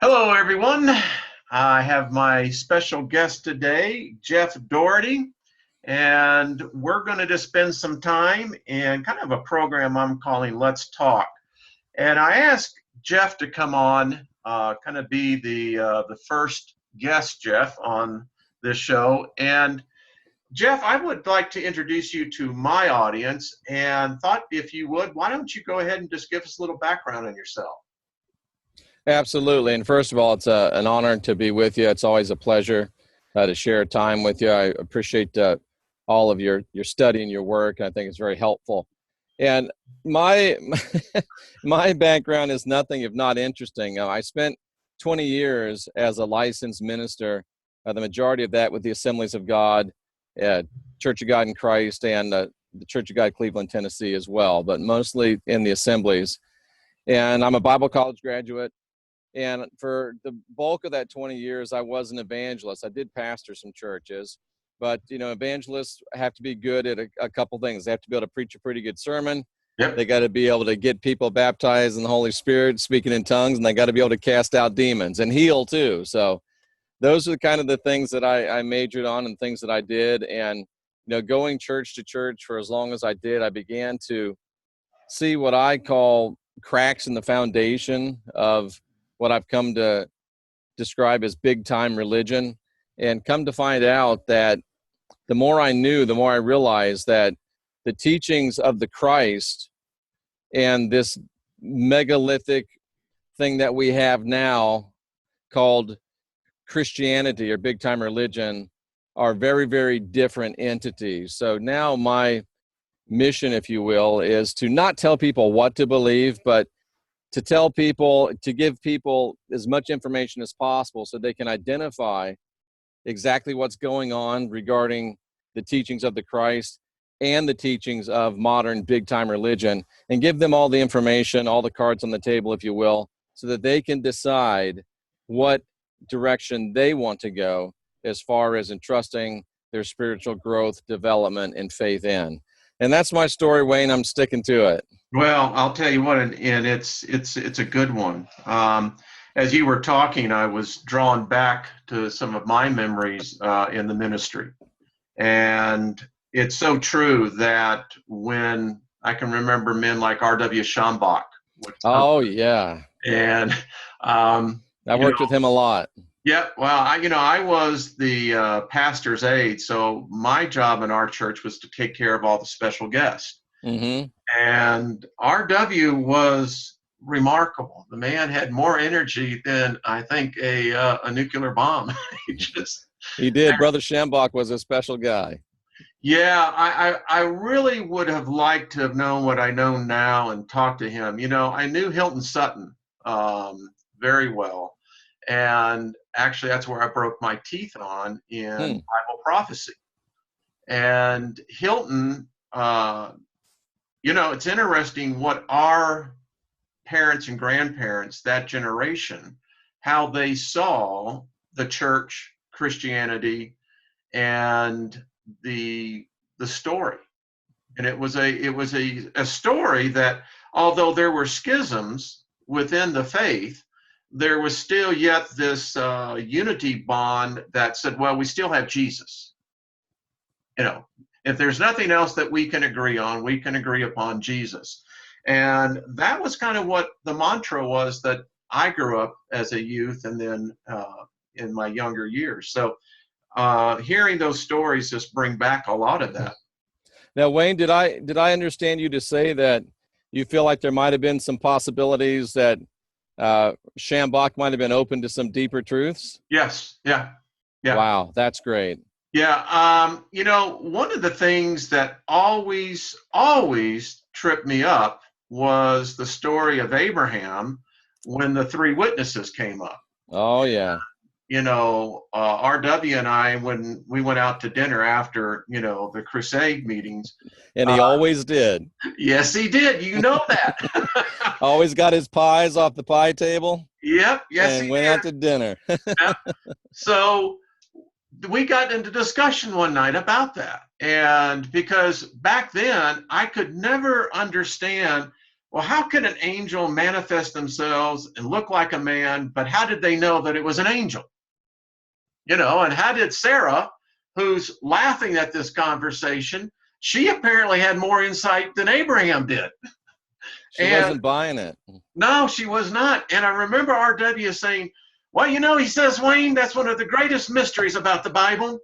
Hello, everyone. I have my special guest today, Jeff Daugherty, and we're going to just spend some time in kind of a program I'm calling Let's Talk. And I asked Jeff to come on, kind of be the first guest, Jeff, on this show. And Jeff, I would like to introduce you to my audience, and thought if you would, why don't you go ahead and just give us a little background on yourself? Absolutely. And first of all, it's an honor to be with you. It's always a pleasure to share time with you. I appreciate all of your study and your work. I think it's very helpful. And my my background is nothing if not interesting. I spent 20 years as a licensed minister, the majority of that with the Assemblies of God, Church of God in Christ, and the Church of God, Cleveland, Tennessee as well, but mostly in the Assemblies. And I'm a Bible college graduate. And for the bulk of that 20 years, I was an evangelist. I did pastor some churches, but, evangelists have to be good at a couple things. They have to be able to preach a pretty good sermon. Yep. They got to be able to get people baptized in the Holy Spirit, speaking in tongues, and they got to be able to cast out demons and heal too. So those are kind of the things that I majored on and things that I did. And, going church to church for as long as I did, I began to see what I call cracks in the foundation of what I've come to describe as big time religion, and come to find out that the more I knew, the more I realized that the teachings of the Christ and this megalithic thing that we have now called Christianity or big time religion are very, very different entities. So now my mission, if you will, is to not tell people what to believe, but to tell people, to give people as much information as possible so they can identify exactly what's going on regarding the teachings of the Christ and the teachings of modern big-time religion, and give them all the information, all the cards on the table, if you will, so that they can decide what direction they want to go as far as entrusting their spiritual growth, development, and faith in. And that's my story, Wayne. I'm sticking to it. Well, I'll tell you what, and it's a good one. As you were talking, I was drawn back to some of my memories in the ministry, and it's so true that when I can remember men like R.W. Schambach would come, Oh, yeah. and I worked with him a lot. yeah, well, I was the pastor's aide, so my job in our church was to take care of all the special guests. Mm-hmm. And R.W. was remarkable. The man had more energy than, I think, a nuclear bomb. He did. Brother Schambach was a special guy. Yeah, I really would have liked to have known what I know now and talked to him. I knew Hilton Sutton very well. And actually, that's where I broke my teeth on in Bible prophecy. And Hilton, it's interesting what our parents and grandparents, that generation, how they saw the church, Christianity, and the story. And it was a story that, although there were schisms within the faith, there was still yet this unity bond that said, well, we still have Jesus. If there's nothing else that we can agree on, we can agree upon Jesus. And that was kind of what the mantra was that I grew up as a youth and then in my younger years. So hearing those stories just bring back a lot of that. Now, Wayne, did I understand you to say that you feel like there might have been some possibilities that Schambach might have been open to some deeper truths? Yes. Yeah. Wow, that's great. Yeah. One of the things that always tripped me up was the story of Abraham when the three witnesses came up. Oh, yeah. RW and I, when we went out to dinner after, the crusade meetings. And he always did. Yes, he did. You know that. Always got his pies off the pie table. Yep. Yes, and went out to dinner. Yep. So we got into discussion one night about that. And because back then I could never understand well, how can an angel manifest themselves and look like a man, but how did they know that it was an angel? You know, and how did Sarah, who's laughing at this conversation, she apparently had more insight than Abraham did. She And wasn't buying it. no, she was not. And I remember R.W. saying, well, you know, he says, Wayne, that's one of the greatest mysteries about the Bible.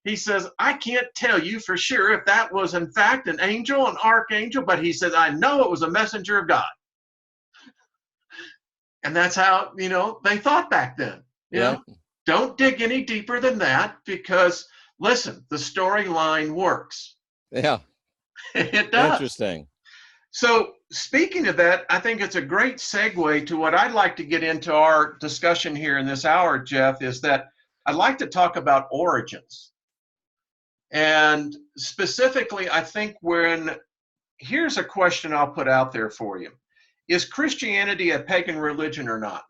He says, I can't tell you for sure if that was in fact an angel, an archangel, but he says, I know it was a messenger of God. And that's how, you know, they thought back then. You know, don't dig any deeper than that because, listen, the storyline works. Yeah. It does. Interesting. So speaking of that, I think it's a great segue to what I'd like to get into our discussion here in this hour, Jeff, is that I'd like to talk about origins. And specifically, I think here's a question I'll put out there for you. Is Christianity a pagan religion or not?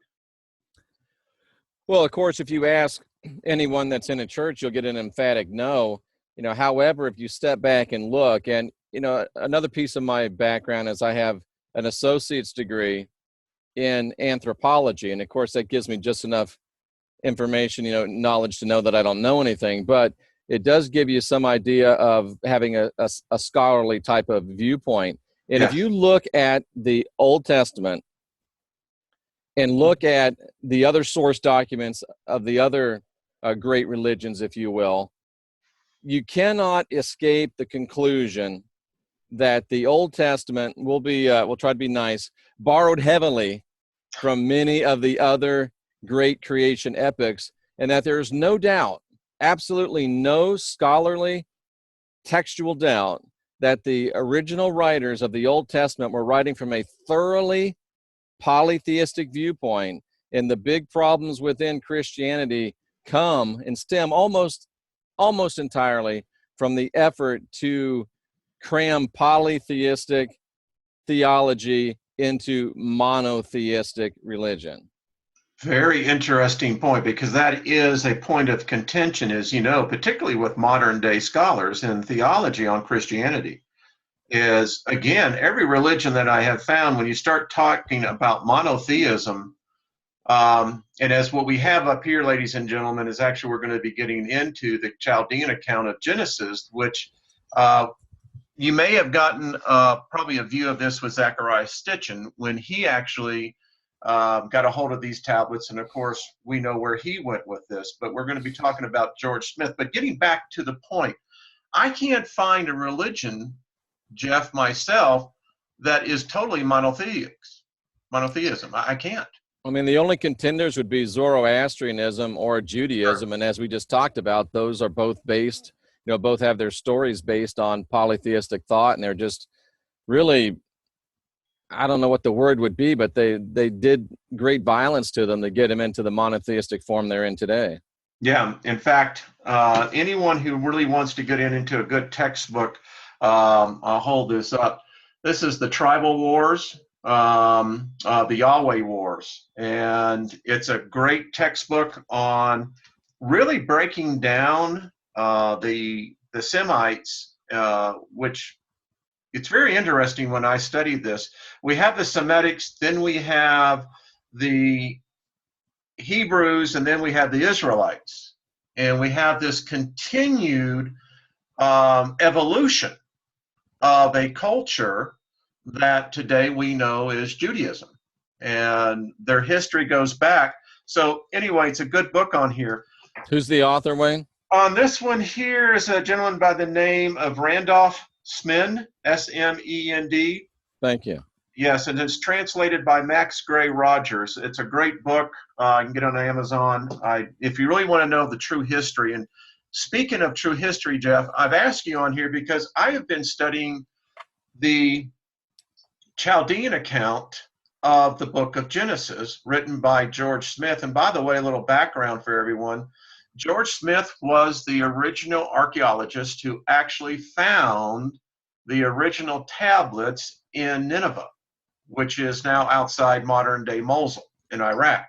Well, of course, if you ask anyone that's in a church, you'll get an emphatic no. You know, however, if you step back and look, and, you know, another piece of my background is I have an associate's degree in anthropology. And of course, that gives me just enough information, you know, knowledge to know that I don't know anything, but it does give you some idea of having a scholarly type of viewpoint. And Yes. if you look at the Old Testament and look at the other source documents of the other great religions, if you will, you cannot escape the conclusion that the Old Testament will be, we'll try to be nice, borrowed heavily from many of the other great creation epics, and that there's no doubt, absolutely no scholarly textual doubt, that the original writers of the Old Testament were writing from a thoroughly polytheistic viewpoint, and the big problems within Christianity come and stem almost entirely from the effort to cram polytheistic theology into monotheistic religion. Very interesting point, because that is a point of contention, as you know, particularly with modern day scholars in theology on Christianity, is, again, every religion that I have found, when you start talking about monotheism, and as what we have up here, ladies and gentlemen, is actually we're going to be getting into the Chaldean account of Genesis, which you may have gotten probably a view of this with Zechariah Stitchin when he actually got a hold of these tablets. And of course, we know where he went with this, but we're going to be talking about George Smith. But getting back to the point, I can't find a religion, Jeff, myself, that is totally monotheism. I can't. I mean, the only contenders would be Zoroastrianism or Judaism. Sure. And as we just talked about, those are both based, you know, both have their stories based on polytheistic thought. And they're just really, I don't know what the word would be, but they did great violence to them to get them into the monotheistic form they're in today. Yeah. In fact, anyone who really wants to get into a good textbook, I'll hold this up. This is the Tribal Wars, the Yahweh Wars. And it's a great textbook on really breaking down the Semites, which it's very interesting when I studied this. We have the Semitics, then we have the Hebrews, and then we have the Israelites. And we have this continued evolution of a culture that today we know is Judaism. And their history goes back. So anyway, it's a good book on here. Who's the author, Wayne? On this one here is a gentleman by the name of Randolph Smend, S-M-E-N-D. Thank you. Yes, and it's translated by Max Gray Rogers. It's a great book. You can get it on Amazon. If you really want to know the true history, and speaking of true history, Jeff, I've asked you on here because I have been studying the Chaldean account of the book of Genesis written by George Smith. And by the way, a little background for everyone. George Smith was the original archaeologist who actually found the original tablets in Nineveh, which is now outside modern-day Mosul in Iraq.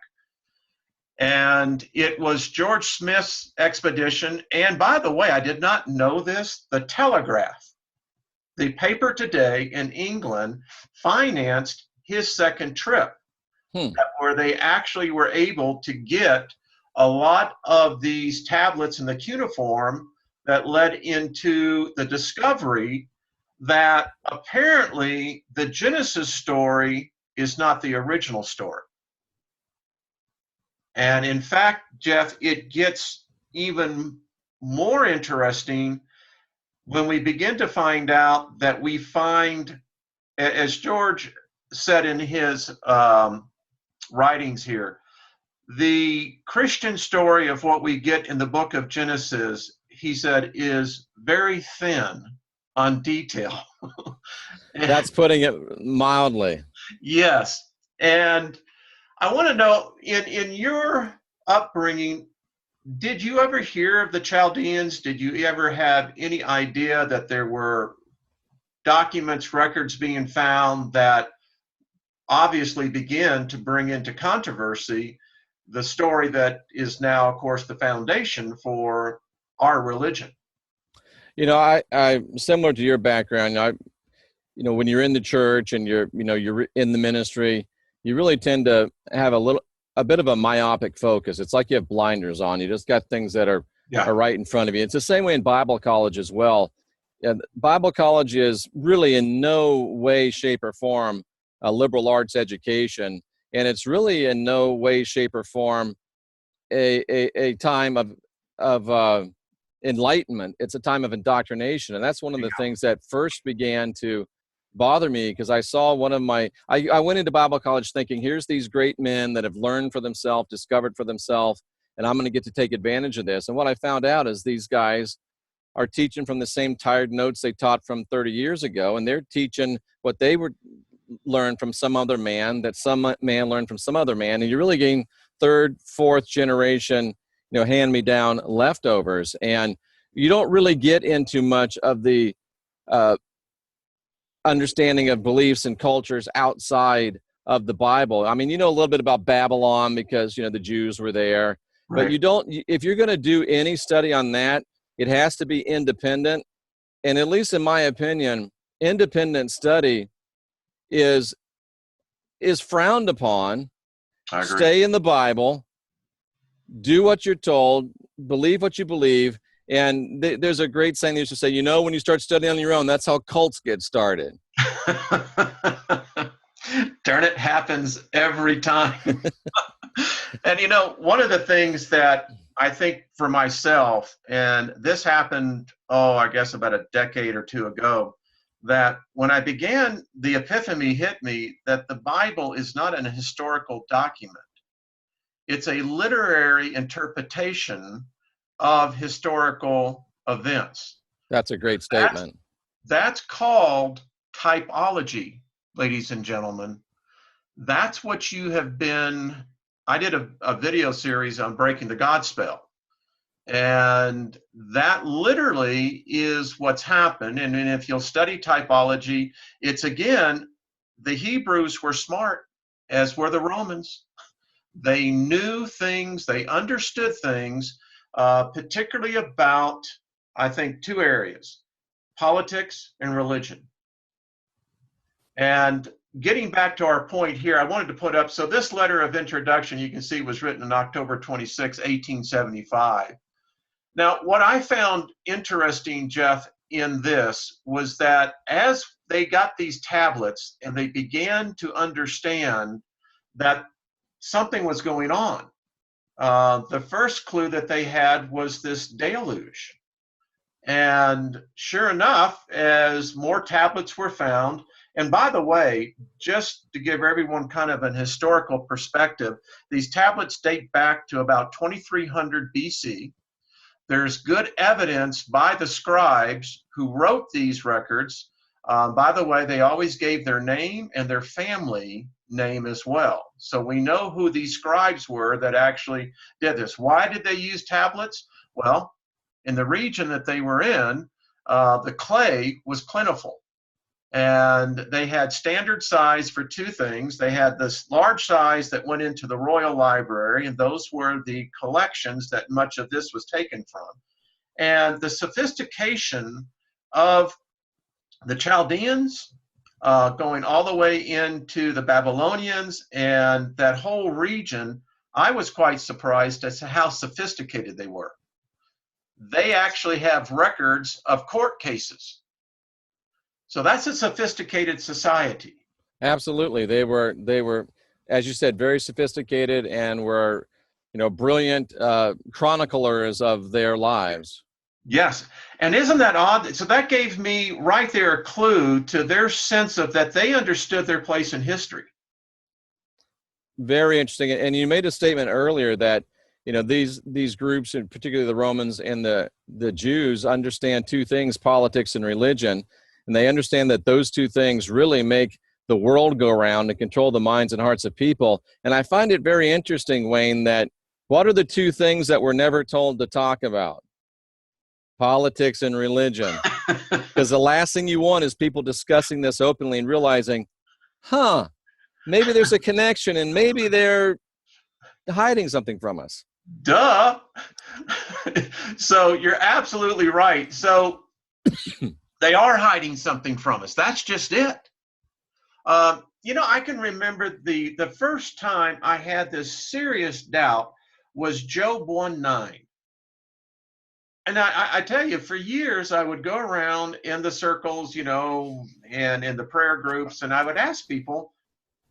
And it was George Smith's expedition. And by the way, I did not know this, the telegraph the paper today in England financed his second trip, where they actually were able to get a lot of these tablets in the cuneiform that led into the discovery that apparently the Genesis story is not the original story. And in fact, Jeff, it gets even more interesting when we begin to find out that we find, as George said in his writings here, the Christian story of what we get in the book of Genesis, he said, is very thin on detail. That's putting it mildly. Yes. And I want to know, in your upbringing, did you ever hear of the Chaldeans? Did you ever have any idea that there were documents, records being found that obviously begin to bring into controversy the story that is now, of course, the foundation for our religion? You know, I similar to your background, when you're in the church and you're in the ministry, you really tend to have a bit of a myopic focus. It's like you have blinders on. You just got things that are right in front of you. It's the same way in Bible college as well. And Bible college is really in no way, shape, or form a liberal arts education, and it's really in no way, shape, or form a time of enlightenment. It's a time of indoctrination, and that's one of the things that first began to bother me, because I saw I went into Bible college thinking, here's these great men that have learned for themselves, discovered for themselves, and I'm going to get to take advantage of this. And what I found out is these guys are teaching from the same tired notes they taught from 30 years ago, and they're teaching what they were learned from some other man, that some man learned from some other man, and you're really getting third, fourth generation, hand-me-down leftovers, and you don't really get into much of the understanding of beliefs and cultures outside of the Bible. I mean, you know a little bit about Babylon because, the Jews were there, Right. But you don't, if you're going to do any study on that, it has to be independent. And at least in my opinion, independent study is frowned upon. I agree. Stay in the Bible, do what you're told, believe what you believe. And there's a great saying they used to say, when you start studying on your own, that's how cults get started. Darn, it happens every time. And one of the things that I think for myself, and this happened, I guess about a decade or two ago, that when I began, the epiphany hit me that the Bible is not an historical document. It's a literary interpretation of historical events. That's a great statement. That's called typology, ladies and gentlemen. That's what you have been. I did a video series on breaking the God spell. And that literally is what's happened. And if you'll study typology, it's again, the Hebrews were smart, as were the Romans. They knew things, they understood things, particularly about, I think, two areas, politics and religion. And getting back to our point here, I wanted to put up, so this letter of introduction, you can see, was written on October 26, 1875. Now, what I found interesting, Jeff, in this was that as they got these tablets and they began to understand that something was going on, the first clue that they had was this deluge. And sure enough, as more tablets were found, and by the way, just to give everyone kind of an historical perspective, these tablets date back to about 2300 BC. There's good evidence by the scribes who wrote these records. By the way, they always gave their name and their family name as well. So we know who these scribes were that actually did this. Why did they use tablets? Well, in the region that they were in, the clay was plentiful. And they had standard size for two things. They had this large size that went into the Royal Library, and those were the collections that much of this was taken from. And the sophistication of the Chaldeans, going all the way into the Babylonians and that whole region, I was quite surprised as to how sophisticated they were. They actually have records of court cases. So that's a sophisticated society. Absolutely. They were, as you said, very sophisticated and were, brilliant chroniclers of their lives. Yes. And isn't that odd? So that gave me right there a clue to their sense of that they understood their place in history. Very interesting. And you made a statement earlier that, these groups, and particularly the Romans and the Jews, understand two things, politics and religion. And they understand that those two things really make the world go around and control the minds and hearts of people. And I find it very interesting, Wayne, that what are the two things that we're never told to talk about? Politics and religion. Because the last thing you want is people discussing this openly and realizing, maybe there's a connection and maybe they're hiding something from us. Duh. So you're absolutely right. So they are hiding something from us. That's just it. I can remember the first time I had this serious doubt was Job 1:9. And I tell you, for years, I would go around in the circles, and in the prayer groups, and I would ask people,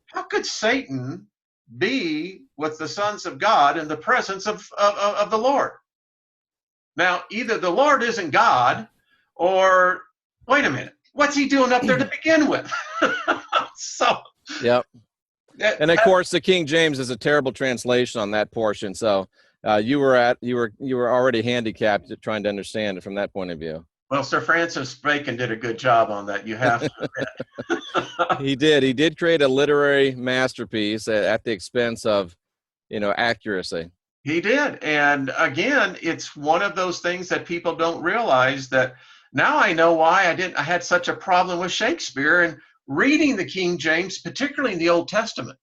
how could Satan be with the sons of God in the presence of the Lord? Now, either the Lord isn't God, or, wait a minute, what's he doing up there to begin with? Yep. And of course, the King James is a terrible translation on that portion. So you were already handicapped at trying to understand it from that point of view. Well, Sir Francis Bacon did a good job on that. You have to admit. He did create a literary masterpiece at the expense of, accuracy. He did. And again, it's one of those things that people don't realize, that now I know why I had such a problem with Shakespeare and reading the King James, particularly in the Old Testament.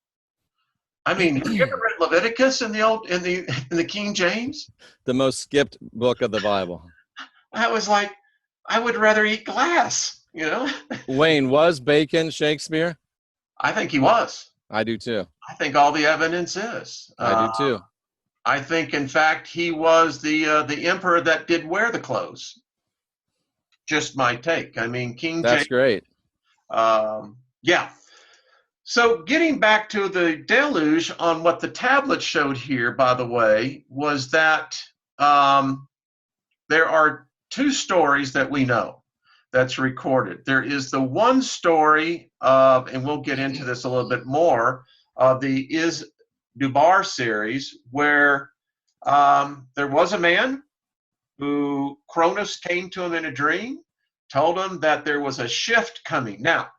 I mean, have you ever read Leviticus in the King James? The most skipped book of the Bible. I was like, I would rather eat glass, Wayne, was Bacon Shakespeare? I think he was. I do too. I think all the evidence is. I do too. I think, in fact, he was the emperor that did wear the clothes. Just my take. I mean, King James. That's great. Yeah. So getting back to the deluge, on what the tablet showed here, by the way, was that there are two stories that we know that's recorded. There is the one story of, and we'll get into this a little bit more, of the Is Dubar series, where there was a man who Cronus came to him in a dream, told him that there was a shift coming. Now,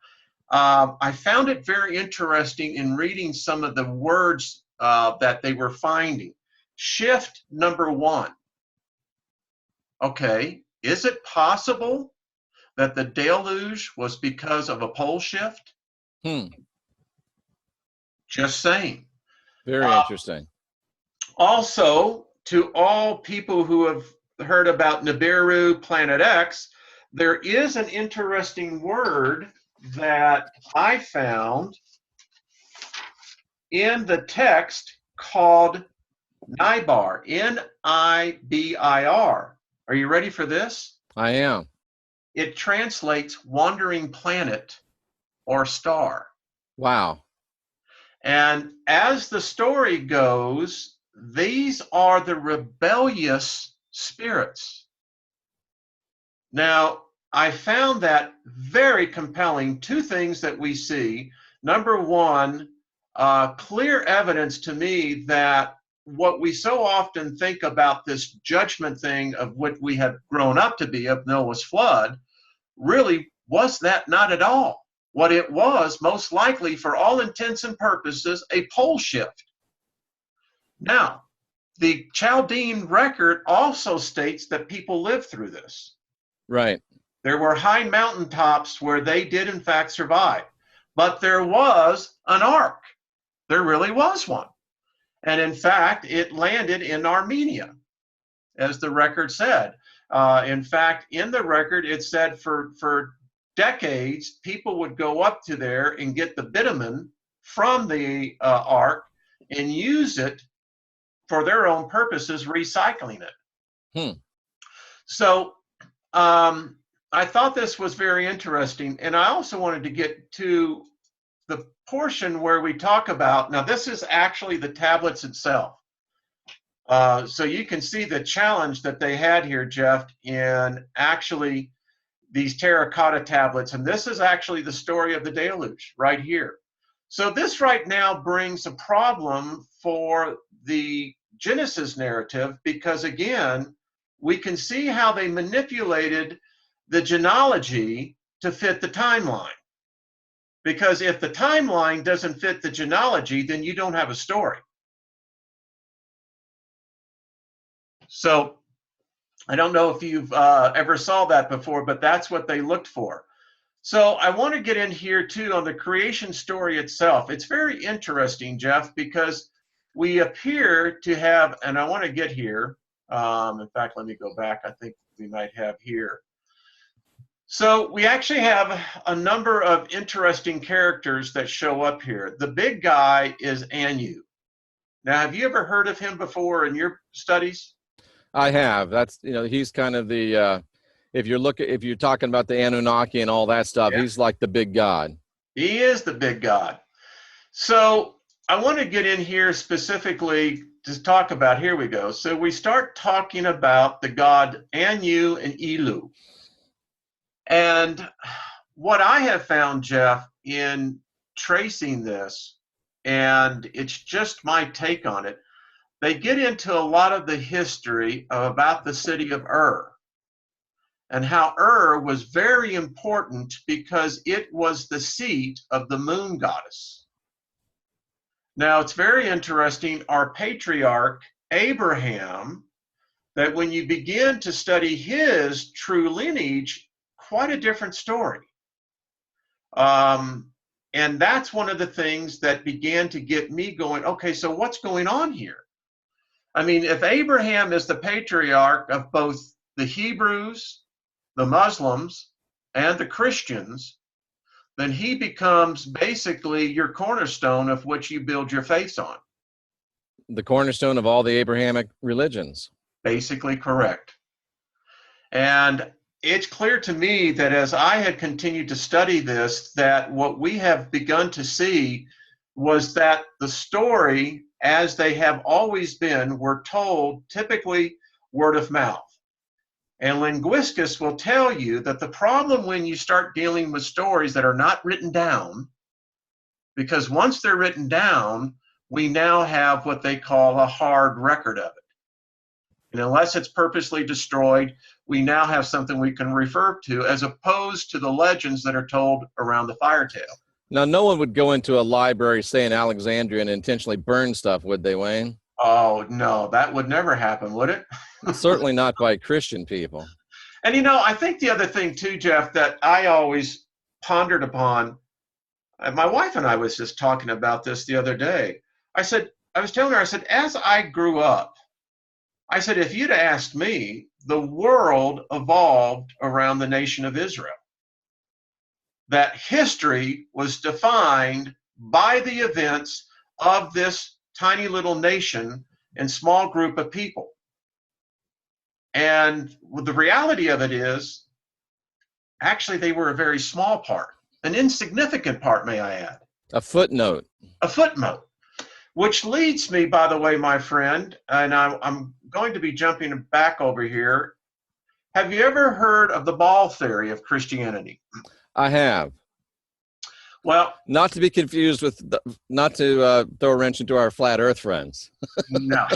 I found it very interesting in reading some of the words that they were finding. Shift number one. Okay, is it possible that the deluge was because of a pole shift? Just saying. Very interesting. Also, to all people who have heard about Nibiru, Planet X, there is an interesting word that I found in the text called Nibir, Nibir. Are you ready for this? I am. It translates wandering planet or star. Wow. And as the story goes, these are the rebellious spirits. Now, I found that very compelling. Two things that we see. Number one, clear evidence to me that what we so often think about this judgment thing of what we have grown up to be of Noah's flood really was that not at all. What it was, most likely, for all intents and purposes, a pole shift. Now, the Chaldean record also states that people lived through this. Right. There were high mountaintops where they did, in fact, survive. But there was an ark. There really was one. And in fact, it landed in Armenia, as the record said. In fact, in the record, it said for decades, people would go up to there and get the bitumen from the ark and use it for their own purposes, recycling it. So I thought this was very interesting. And I also wanted to get to the portion where we talk about, now this is actually the tablets itself. So you can see the challenge that they had here, Jeff, in actually these terracotta tablets. And this is actually the story of the deluge right here. So this right now brings a problem for the Genesis narrative, because again, we can see how they manipulated the genealogy to fit the timeline. Because if the timeline doesn't fit the genealogy, then you don't have a story. So I don't know if you've ever saw that before, but that's what they looked for. So I want to get in here too on the creation story itself. It's very interesting, Jeff, because we appear to have, and I want to get here. In fact, let me go back. I think we might have here. So we actually have a number of interesting characters that show up here. The big guy is Anu. Now, have you ever heard of him before in your studies? I have. That's, he's kind of the, if you're talking about the Anunnaki and all that stuff, yeah, he's like the big god. He is the big god. So I want to get in here specifically to talk about, here we go. So we start talking about the god Anu and Elu. And what I have found, Jeff, in tracing this, and it's just my take on it, they get into a lot of the history about the city of Ur and how Ur was very important because it was the seat of the moon goddess. Now, it's very interesting, our patriarch, Abraham, that when you begin to study his true lineage, quite a different story. And that's one of the things that began to get me going, okay, so what's going on here? I mean, if Abraham is the patriarch of both the Hebrews, the Muslims, and the Christians, then he becomes basically your cornerstone of which you build your faith on. The cornerstone of all the Abrahamic religions. Basically correct. And it's clear to me that as I had continued to study this, that what we have begun to see was that the story, as they have always been, were told typically word of mouth. And linguistics will tell you that the problem when you start dealing with stories that are not written down, because once they're written down, we now have what they call a hard record of it. And unless it's purposely destroyed, we now have something we can refer to, as opposed to the legends that are told around the fire tale. Now, no one would go into a library, say in Alexandria, and intentionally burn stuff, would they, Wayne? Oh, no, that would never happen, would it? Certainly not by Christian people. And, I think the other thing, too, Jeff, that I always pondered upon, my wife and I was just talking about this the other day. I was telling her, as I grew up, I said, if you'd asked me, the world evolved around the nation of Israel. That history was defined by the events of this tiny little nation and small group of people. And the reality of it is, actually, they were a very small part, an insignificant part, may I add. A footnote. A footnote. Which leads me, by the way, my friend, and I'm going to be jumping back over here. Have you ever heard of the ball theory of Christianity? I have. Well, not to be confused with, not to throw a wrench into our flat Earth friends. No,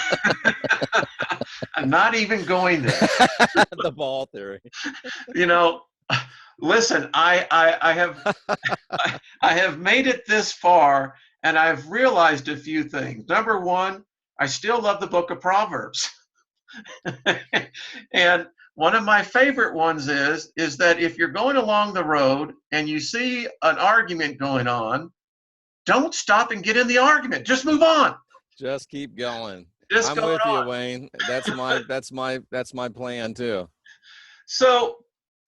I'm not even going there. The ball theory. Listen, I have made it this far. And I've realized a few things. Number one, I still love the book of Proverbs. And one of my favorite ones is that if you're going along the road and you see an argument going on, don't stop and get in the argument. Just move on. Just keep going. I'm with you, Wayne. That's my plan too. So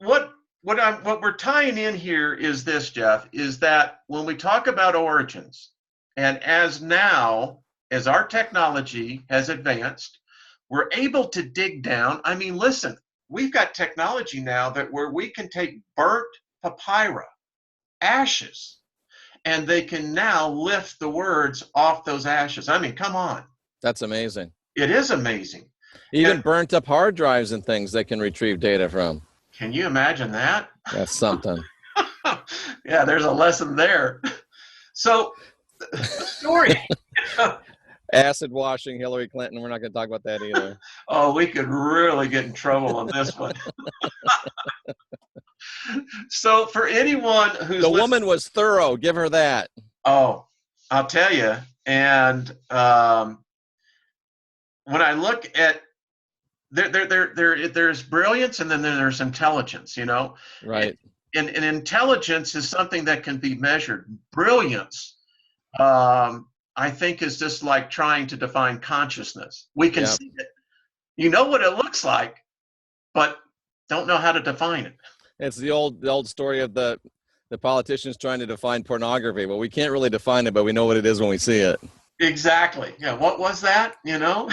what what we're tying in here is this, Jeff, is that when we talk about origins, and as our technology has advanced, we're able to dig down. I mean, listen, we've got technology now that where we can take burnt papyrus, ashes, and they can now lift the words off those ashes. I mean, come on. That's amazing. It is amazing. Even burnt up hard drives and things they can retrieve data from. Can you imagine that? That's something. Yeah, there's a lesson there. So the story. Acid washing Hillary Clinton. We're not going to talk about that either. Oh, we could really get in trouble on this one. So for anyone who's woman was thorough, give her that. Oh, I'll tell you. And when I look at there's brilliance and then there's intelligence, you know. Right. And intelligence is something that can be measured. Brilliance, I think, is just like trying to define consciousness. We can see it. You know what it looks like, but don't know how to define it. It's the old story of the politicians trying to define pornography. Well, we can't really define it, but we know what it is when we see it. Exactly. Yeah. What was that? You know?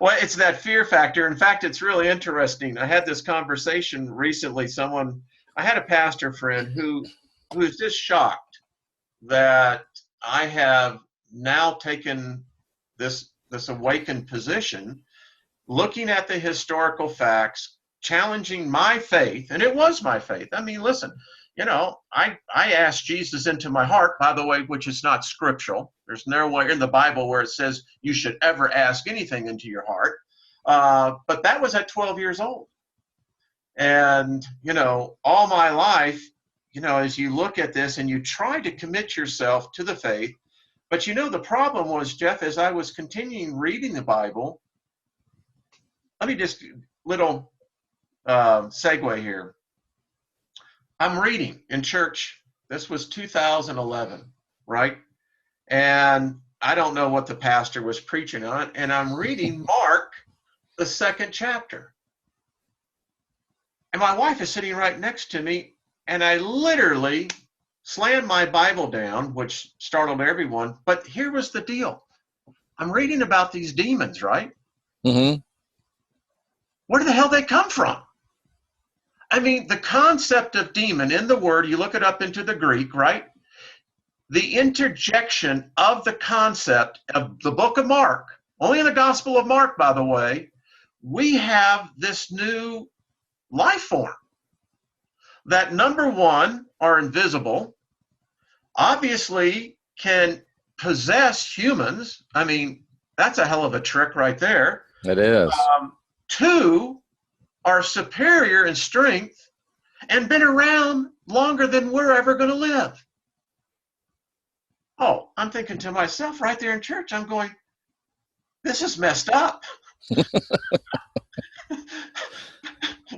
Well, it's that fear factor. In fact, it's really interesting. I had this conversation recently. I had a pastor friend who was just shocked that I have now taken this awakened position, looking at the historical facts, challenging my faith, and it was my faith. I mean, listen, you know, I asked Jesus into my heart, by the way, which is not scriptural. There's nowhere in the Bible where it says you should ever ask anything into your heart. But that was at 12 years old. And, you know, all my life, you know, as you look at this and you try to commit yourself to the faith, but you know, the problem was, Jeff, as I was continuing reading the Bible, let me just, little segue here. I'm reading in church. This was 2011, right? And I don't know what the pastor was preaching on. And I'm reading Mark, the 2nd chapter. And my wife is sitting right next to me. And I literally slammed my Bible down, which startled everyone. But here was the deal. I'm reading about these demons, right? Mm-hmm. Where the hell they come from? I mean, the concept of demon in the word, you look it up into the Greek, right? The interjection of the concept of the book of Mark, only in the Gospel of Mark, by the way, we have this new life form that, number one, are invisible, obviously can possess humans. I mean, that's a hell of a trick right there. It is. 2, are superior in strength and been around longer than we're ever going to live. Oh, I'm thinking to myself right there in church, I'm going, this is messed up.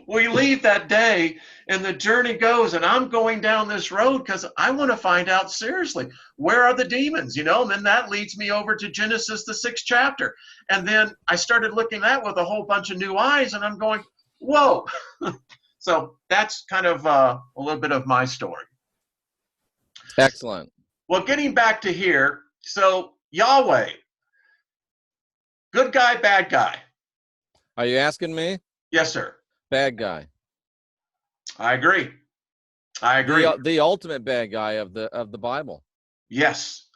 We leave that day and the journey goes, and I'm going down this road because I want to find out seriously, where are the demons, you know? And then that leads me over to Genesis, the 6th chapter. And then I started looking at it with a whole bunch of new eyes, and I'm going, whoa. So that's kind of a little bit of my story. Excellent. Well, getting back to here, so Yahweh, good guy, bad guy? Are you asking me? Yes, sir. Bad guy. I agree. I agree. The ultimate bad guy of the Bible. Yes.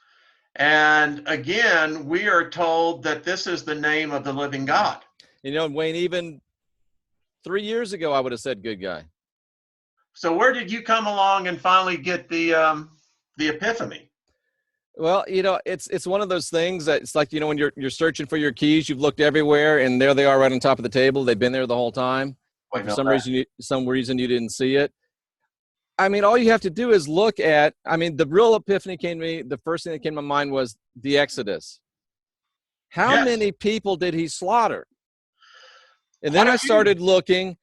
And again, we are told that this is the name of the living God. You know, Wayne, even 3 years ago, I would have said good guy. So where did you come along and finally get the epiphany? Well, you know, it's one of those things that it's like, you know, when you're searching for your keys, you've looked everywhere and there they are right on top of the table. They've been there the whole time. For some reason you didn't see it. I mean, all you have to do is look at, I mean, the real epiphany came to me. The first thing that came to my mind was the Exodus. How many people did he slaughter? And then I started looking,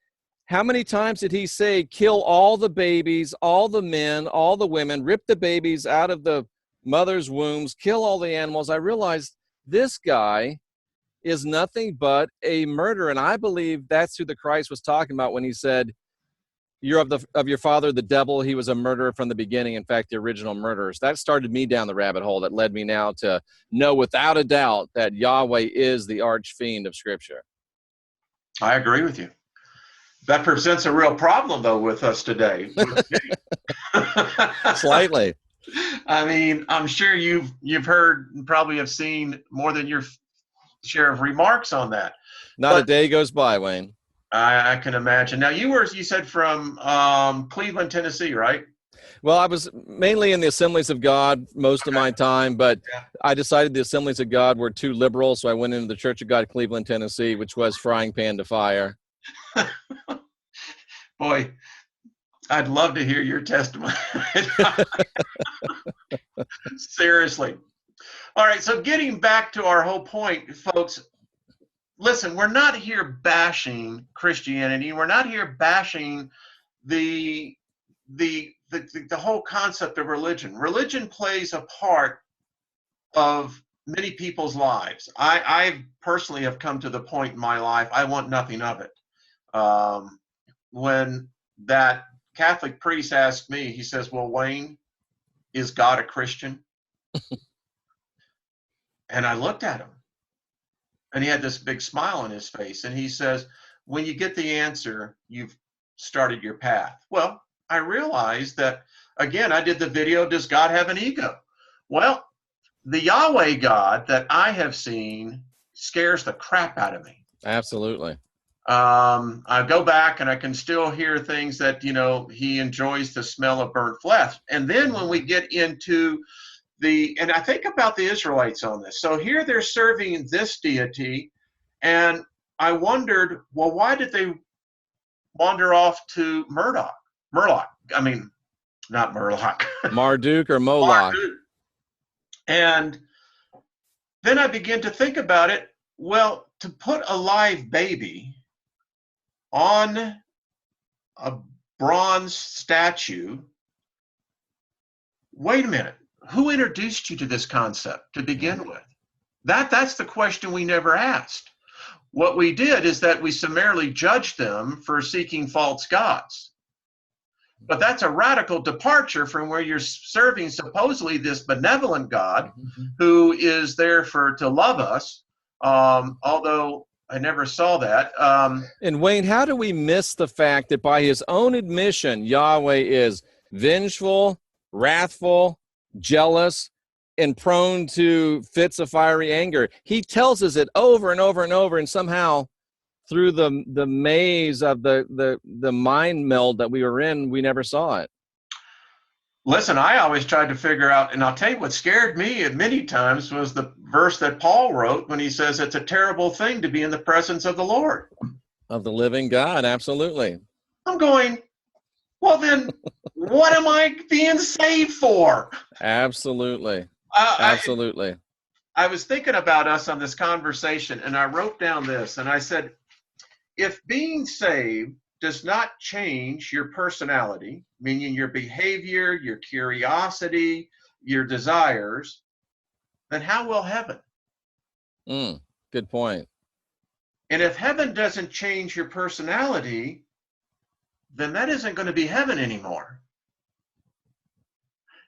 how many times did he say, kill all the babies, all the men, all the women, rip the babies out of the mother's wombs, kill all the animals? I realized this guy is nothing but a murderer. And I believe that's who the Christ was talking about when he said, you're of your father, the devil. He was a murderer from the beginning. In fact, the original murderers. That started me down the rabbit hole that led me now to know without a doubt that Yahweh is the arch fiend of Scripture. I agree with you. That presents a real problem, though, with us today. Slightly. I mean, I'm sure you've heard and probably have seen more than your share of remarks on that. Not a day goes by, Wayne. I can imagine. Now, you said from Cleveland, Tennessee, right? Well, I was mainly in the Assemblies of God most of my time, but I decided the Assemblies of God were too liberal, so I went into the Church of God, Cleveland, Tennessee, which was frying pan to fire. Boy, I'd love to hear your testimony. Seriously. All right, so getting back to our whole point, folks, listen, we're not here bashing Christianity. We're not here bashing the whole concept of religion. Religion plays a part of many people's lives. I personally have come to the point in my life, I want nothing of it. When that Catholic priest asked me, he says, well, Wayne, is God a Christian? And I looked at him, and he had this big smile on his face, and he says, when you get the answer, you've started your path. Well, I realized that, again, I did the video, does God have an ego? Well, the Yahweh God that I have seen scares the crap out of me. Absolutely. I go back and I can still hear things that, he enjoys the smell of burnt flesh. And then when we get into and I think about the Israelites on this. So here they're serving this deity, and I wondered, well, why did they wander off to Marduk? Not Murloc. Marduk or Moloch. Marduk. And then I began to think about it. Well, to put a live baby on a bronze statue, wait a minute. Who introduced you to this concept to begin with? That's the question we never asked. What we did is that we summarily judged them for seeking false gods. But that's a radical departure from where you're serving supposedly this benevolent God who is there to love us, although I never saw that. And Wayne, how do we miss the fact that by his own admission, Yahweh is vengeful, wrathful, jealous, and prone to fits of fiery anger? He tells us it over and over and over, and somehow through the maze of the mind meld that we were in, we never saw it. Listen, I always tried to figure out, and I'll tell you what scared me many times was the verse that Paul wrote when he says it's a terrible thing to be in the presence of the Lord. Of the living God, absolutely. I'm going, well then, what am I being saved for? Absolutely. Absolutely. I was thinking about us on this conversation, and I wrote down this, and I said, if being saved does not change your personality, meaning your behavior, your curiosity, your desires, then how will heaven? Good point. And if heaven doesn't change your personality, then that isn't going to be heaven anymore.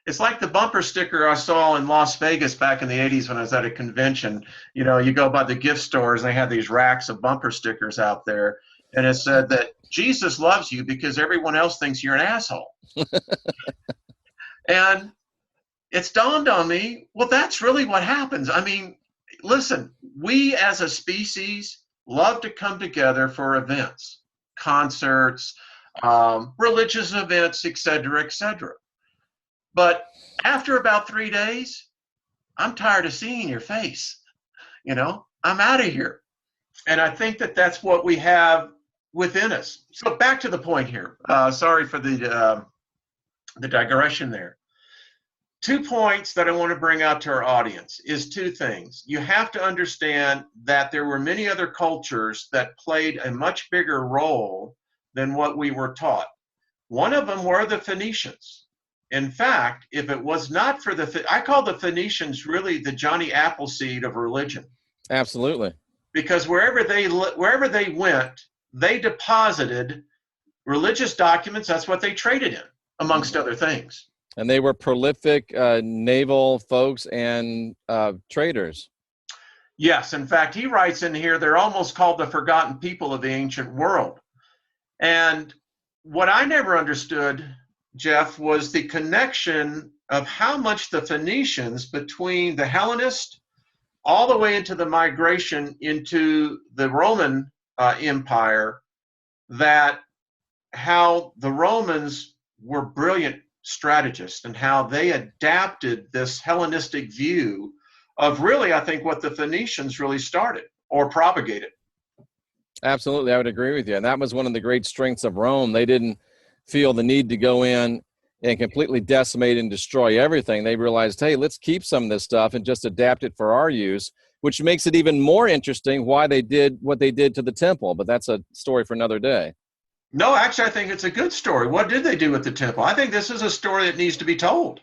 It's like the bumper sticker I saw in Las Vegas back in the 80s when I was at a convention. You go by the gift stores and they have these racks of bumper stickers out there. And it said that Jesus loves you because everyone else thinks you're an asshole. And it's dawned on me, well, that's really what happens. I mean, listen, we as a species love to come together for events, concerts, religious events, et cetera, et cetera. But after about 3 days, I'm tired of seeing your face. I'm out of here. And I think that that's what we have within us. So back to the point here. Sorry for the digression there. 2 points that I want to bring out to our audience is 2 things. You have to understand that there were many other cultures that played a much bigger role than what we were taught. One of them were the Phoenicians. In fact, if it was not for I call the Phoenicians really the Johnny Appleseed of religion. Absolutely. Because wherever they went, they deposited religious documents, that's what they traded in, amongst other things. And they were prolific naval folks and traders. Yes, in fact, he writes in here, they're almost called the forgotten people of the ancient world. And what I never understood, Jeff, was the connection of how much the Phoenicians, between the Hellenists all the way into the migration into the Roman Empire, that how the Romans were brilliant strategists and how they adapted this Hellenistic view of really, I think, what the Phoenicians really started or propagated. Absolutely, I would agree with you. And that was one of the great strengths of Rome. They didn't feel the need to go in and completely decimate and destroy everything. They realized, hey, let's keep some of this stuff and just adapt it for our use, which makes it even more interesting why they did what they did to the temple. But that's a story for another day. No, actually, I think it's a good story. What did they do with the temple? I think this is a story that needs to be told.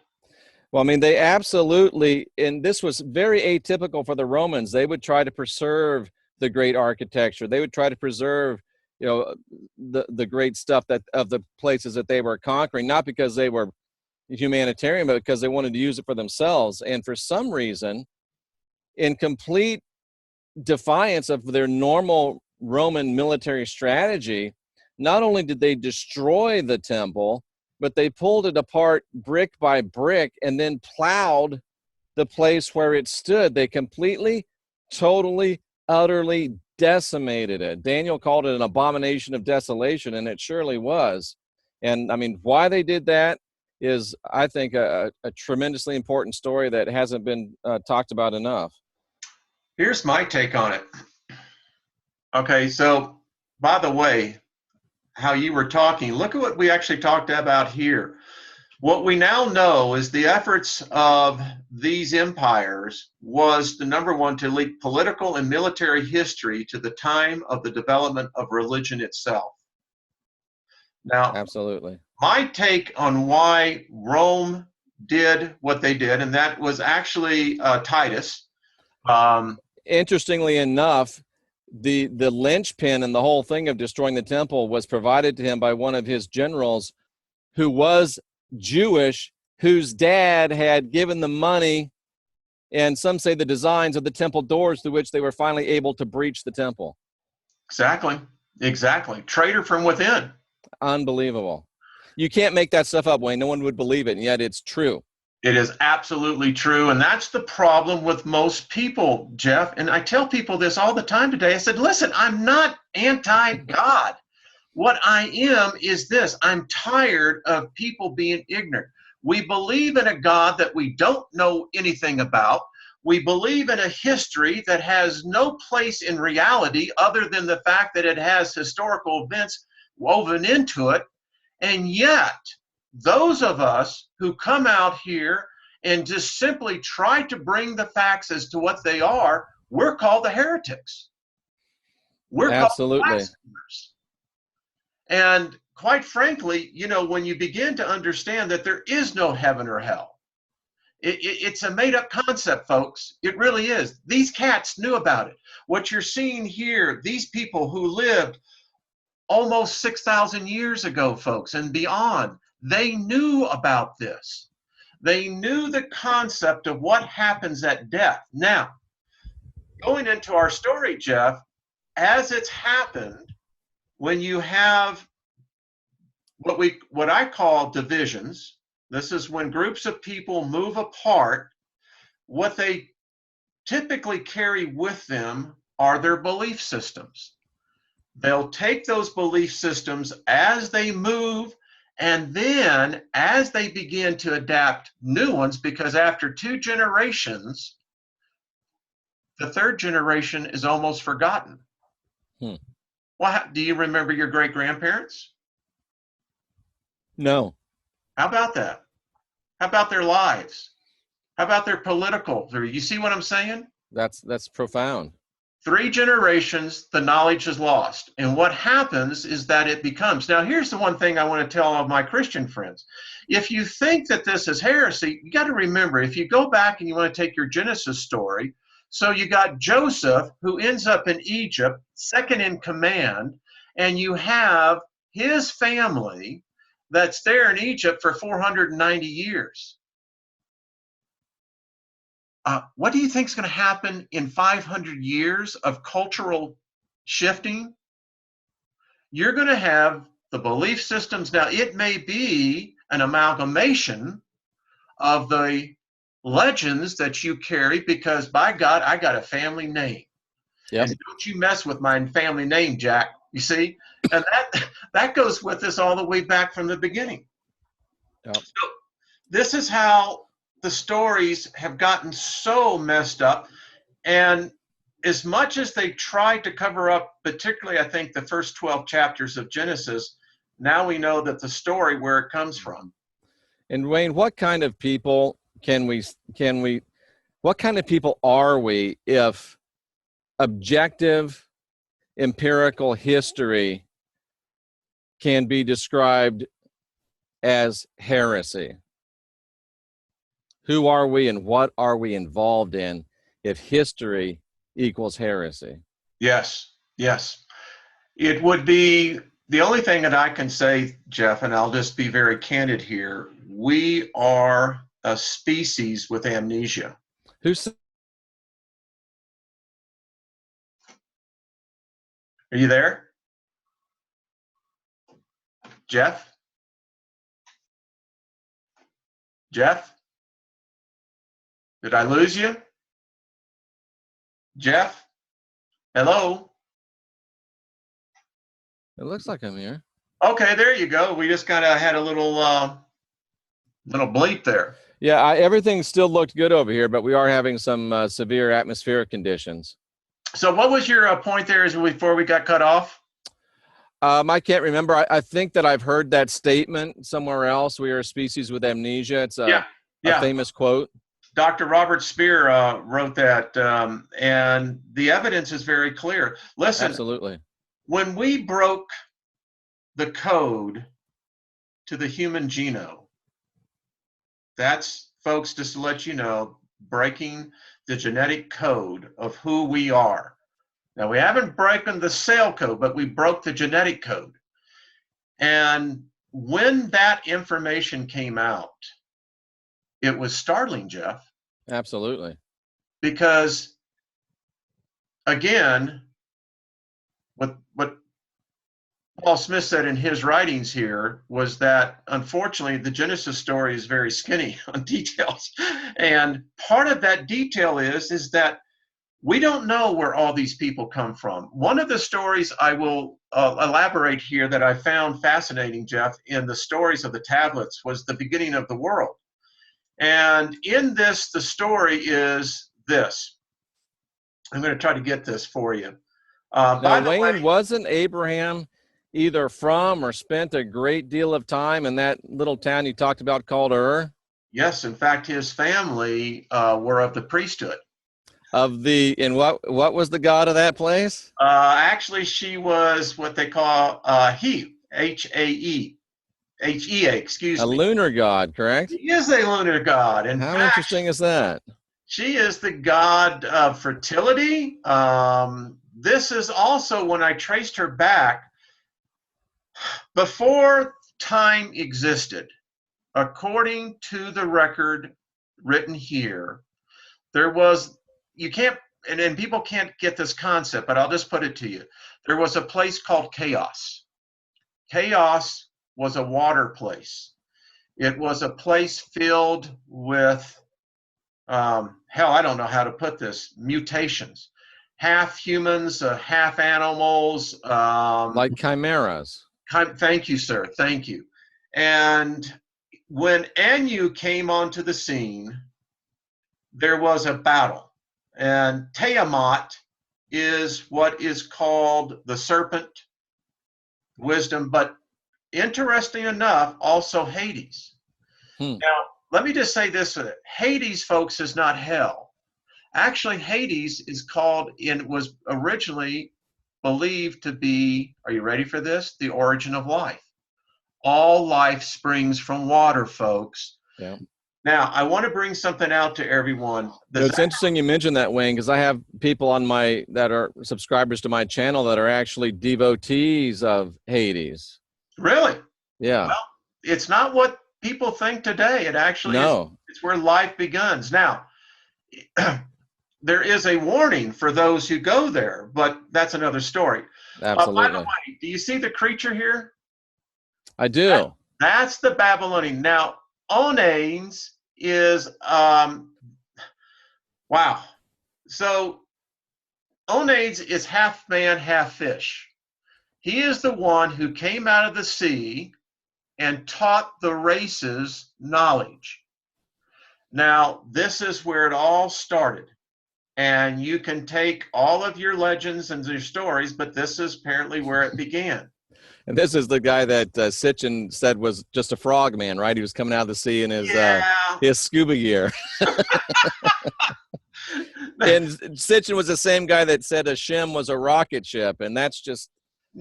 Well, I mean, they absolutely, and this was very atypical for the Romans. They would try to preserve the great architecture. They would try to preserve, the great stuff that of the places that they were conquering, not because they were humanitarian, but because they wanted to use it for themselves. And for some reason, in complete defiance of their normal Roman military strategy, not only did they destroy the temple, but they pulled it apart brick by brick and then plowed the place where it stood. They completely, totally, utterly decimated it. Daniel called it an abomination of desolation, and it surely was. And I mean, why they did that is, I think, a tremendously important story that hasn't been talked about enough. Here's my take on it. Okay, so by the way, how you were talking, look at what we actually talked about here. What we now know is the efforts of these empires was the number one, to leak political and military history to the time of the development of religion itself. Now, absolutely, my take on why Rome did what they did, and that was actually Titus. Interestingly enough, the linchpin and the whole thing of destroying the temple was provided to him by one of his generals who was Jewish, whose dad had given the money and some say the designs of the temple doors through which they were finally able to breach the temple. Exactly. Traitor from within. Unbelievable. You can't make that stuff up, Wayne. No one would believe it, and yet it's true. It is absolutely true, and that's the problem with most people, Jeff. And I tell people this all the time today. I said, listen, I'm not anti-God. What I am is this. I'm tired of people being ignorant. We believe in a God that we don't know anything about. We believe in a history that has no place in reality other than the fact that it has historical events woven into it. And yet, those of us who come out here and just simply try to bring the facts as to what they are, we're called the heretics. We're absolutely called blasphemers. And quite frankly, when you begin to understand that there is no heaven or hell, it's a made-up concept, folks. It really is. These cats knew about it. What you're seeing here, these people who lived almost 6,000 years ago, folks, and beyond, they knew about this. They knew the concept of what happens at death. Now, going into our story, Jeff, as it's happened, when you have what I call divisions, this is when groups of people move apart, what they typically carry with them are their belief systems. They'll take those belief systems as they move, and then as they begin to adapt new ones, because after 2 generations, the 3rd generation is almost forgotten. Well, do you remember your great-grandparents? No. How about that? How about their lives? How about their political? You see what I'm saying? That's profound. 3 generations, the knowledge is lost. And what happens is that it becomes. Now, here's the one thing I want to tell all of my Christian friends. If you think that this is heresy, you got to remember, if you go back and you want to take your Genesis story, so you got Joseph, who ends up in Egypt, second in command, and you have his family that's there in Egypt for 490 years. What do you think is going to happen in 500 years of cultural shifting? You're going to have the belief systems. Now, it may be an amalgamation of the legends that you carry, because by God, I got a family name. Yep. And don't you mess with my family name, Jack. You see? And that goes with us all the way back from the beginning. Yep. So this is how the stories have gotten so messed up. And as much as they tried to cover up, particularly I think the first 12 chapters of Genesis, now we know that the story, where it comes from. And Wayne, what kind of people what kind of people are we if objective empirical history can be described as heresy? Who are we and what are we involved in if history equals heresy? Yes, yes. It would be the only thing that I can say, Jeff, and I'll just be very candid here. We are a species with amnesia. Are you there? Jeff? Jeff? Did I lose you? Jeff? Hello? It looks like I'm here. Okay, there you go. We just kind of had a little bleep there. Yeah, everything still looked good over here, but we are having some severe atmospheric conditions. So what was your point there before we got cut off? I can't remember. I think that I've heard that statement somewhere else. We are a species with amnesia. It's a famous quote. Dr. Robert Speer wrote that, and the evidence is very clear. Listen, absolutely. When we broke the code to the human genome, that's, folks, just to let you know, breaking the genetic code of who we are. Now, we haven't broken the cell code, but we broke the genetic code. And when that information came out, it was startling, Jeff. Absolutely. Because, again, what Paul Smith said in his writings here was that, unfortunately, the Genesis story is very skinny on details. And part of that detail is that we don't know where all these people come from. One of the stories I will elaborate here that I found fascinating, Jeff, in the stories of the tablets was the beginning of the world. And in this, the story is this. I'm going to try to get this for you. Now, Wayne, wasn't Abraham either from or spent a great deal of time in that little town you talked about called Ur? Yes, in fact, his family were of the priesthood. And what was the god of that place? Actually, she was what they call H-E-A, excuse me. A lunar god, correct? She is a lunar god. And how interesting is that? She is the god of fertility. This is also, when I traced her back, before time existed, according to the record written here, there was, you can't, and people can't get this concept, but I'll just put it to you. There was a place called Chaos. Chaos was a water place. It was a place filled with, I don't know how to put this, mutations. Half humans, half animals. Like chimeras. Thank you, sir. Thank you. And when Anu came onto the scene, there was a battle. And Tiamat is what is called the serpent, wisdom, but interesting enough, also Hades. Now, let me just say this. Hades, folks, is not hell. Actually, Hades is called, and was originally believed to be, are you ready for this? The origin of life. All life springs from water, folks. Yeah. Now, I want to bring something out to everyone. It's interesting you mentioned that, Wayne, because I have people on that are subscribers to my channel that are actually devotees of Hades. Really? Yeah. Well, it's not what people think today. It actually is. No. It's where life begins. Now, there is a warning for those who go there, but that's another story. By the Absolutely. way, do you see the creature here? I do. That's the Babylonian. Now, Onanes is, wow. So Onanes is half man, half fish. He is the one who came out of the sea and taught the races knowledge. Now, this is where it all started. And you can take all of your legends and your stories, but this is apparently where it began. And this is the guy that Sitchin said was just a frog man, right? He was coming out of the sea in his scuba gear. And Sitchin was the same guy that said a shim was a rocket ship. And that's just,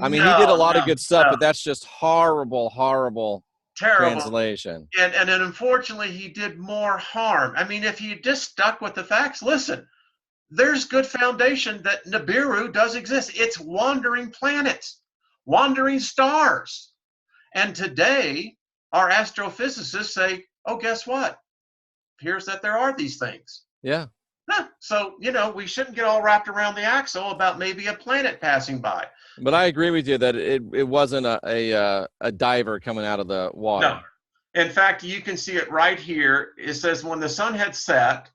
I mean, he did a lot of good stuff, but that's just horrible, terrible translation. And then unfortunately, he did more harm. I mean, if he just stuck with the facts, listen, there's good foundation that Nibiru does exist. It's wandering planets, wandering stars. And today, our astrophysicists say, oh, guess what? Appears that there are these things. Yeah. So, we shouldn't get all wrapped around the axle about maybe a planet passing by. But I agree with you that it wasn't a diver coming out of the water. No. In fact, you can see it right here. It says, when the sun had set,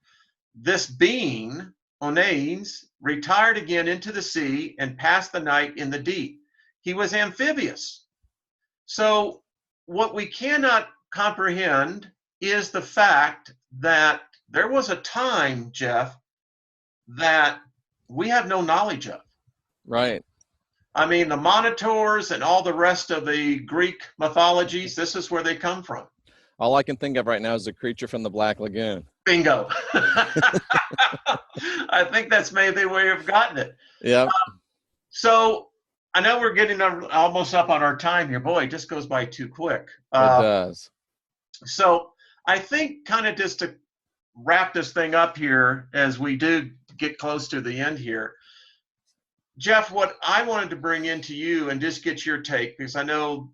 this being, Onanes, retired again into the sea and passed the night in the deep. He was amphibious. So what we cannot comprehend is the fact that there was a time, Jeff, that we have no knowledge of. Right. I mean, the Monitors and all the rest of the Greek mythologies, this is where they come from. All I can think of right now is the creature from the Black Lagoon. Bingo. I think that's maybe where you've gotten it. Yeah. So I know we're getting almost up on our time here. Boy, it just goes by too quick. It does. So I think kind of just to wrap this thing up here as we do get close to the end here, Jeff, what I wanted to bring into you and just get your take, because I know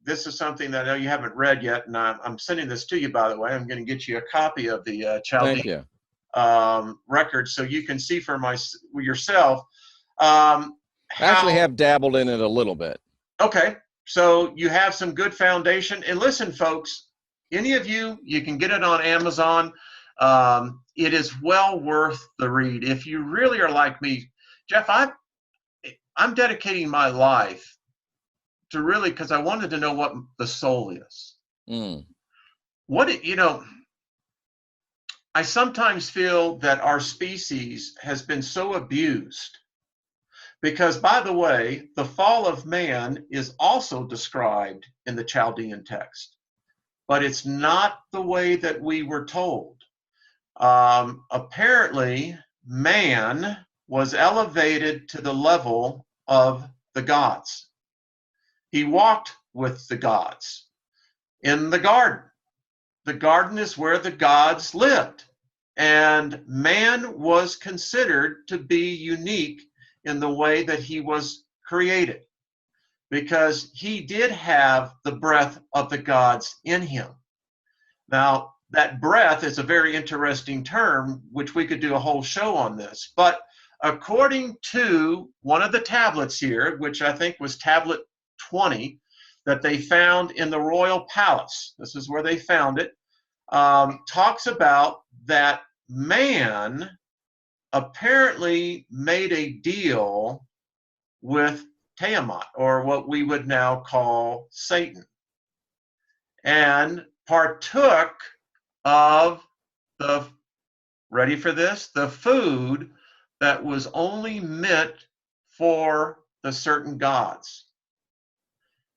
this is something that I know you haven't read yet, and I'm sending this to you, by the way. I'm going to get you a copy of the Chaldean record so you can see for yourself. I actually have dabbled in it a little bit. Okay, so you have some good foundation. And listen, folks, any of you can get it on Amazon. It is well worth the read. If you really are like me, Jeff, I'm dedicating my life to really, because I wanted to know what the soul is. I sometimes feel that our species has been so abused because, by the way, the fall of man is also described in the Chaldean text, but it's not the way that we were told. Apparently, man was elevated to the level of the gods. He walked with the gods in the garden. The garden is where the gods lived, and man was considered to be unique in the way that he was created because he did have the breath of the gods in him. Now, that breath is a very interesting term, which we could do a whole show on this, but according to one of the tablets here, which I think was tablet 20, that they found in the royal palace, this is where they found it, talks about that man apparently made a deal with Tiamat, or what we would now call Satan, and partook of the, ready for this, the food that was only meant for the certain gods.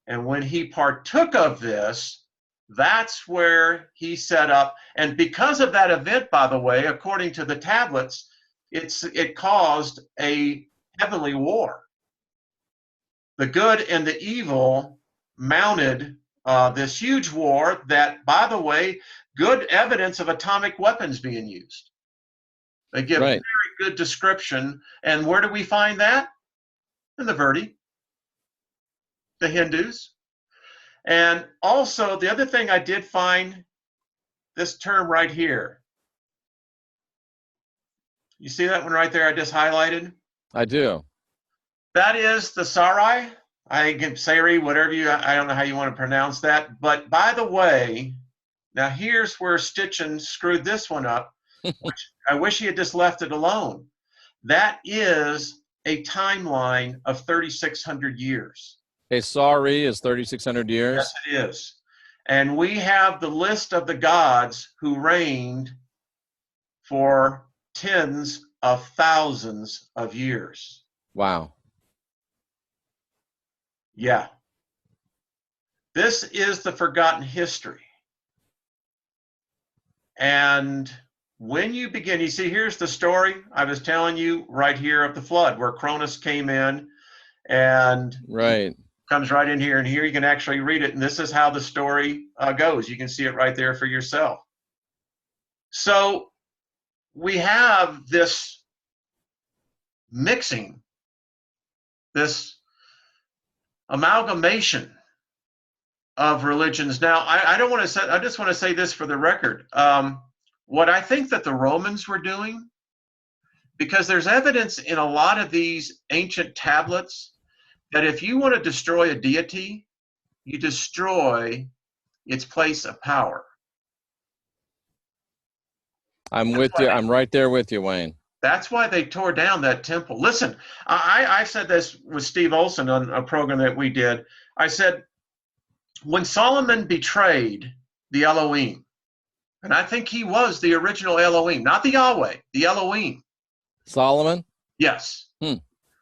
And when he partook of this, that's where he set up. And because of that event, by the way, according to the tablets, it caused a heavenly war. The good and the evil mounted this huge war that, by the way, good evidence of atomic weapons being used. They give very good description. And where do we find that? In the Daugherty, the Hindus. And also, the other thing I did find, this term right here. You see that one right there I just highlighted? I do. That is the Sarai. I can Sari, whatever I don't know how you want to pronounce that. But by the way, now here's where Stitchin screwed this one up, which I wish he had just left it alone. That is a timeline of 3,600 years. Okay, Sari is 3,600 years. Yes, it is. And we have the list of the gods who reigned for tens of thousands of years. Wow. Yeah. This is the forgotten history. And when you begin, you see, here's the story I was telling you right here of the flood, where Cronus came in and right. comes right in here. And here you can actually read it. And this is how the story goes. You can see it right there for yourself. So we have this mixing, this amalgamation of religions. Now, I don't want to say, I just want to say this for the record. What I think that the Romans were doing, because there's evidence in a lot of these ancient tablets that if you want to destroy a deity, you destroy its place of power. I'm with you. I'm right there with you, Wayne. That's why they tore down that temple. Listen, I said this with Steve Olson on a program that we did. I said, when Solomon betrayed the Elohim, and I think he was the original Elohim, not the Yahweh, the Elohim. Solomon? Yes.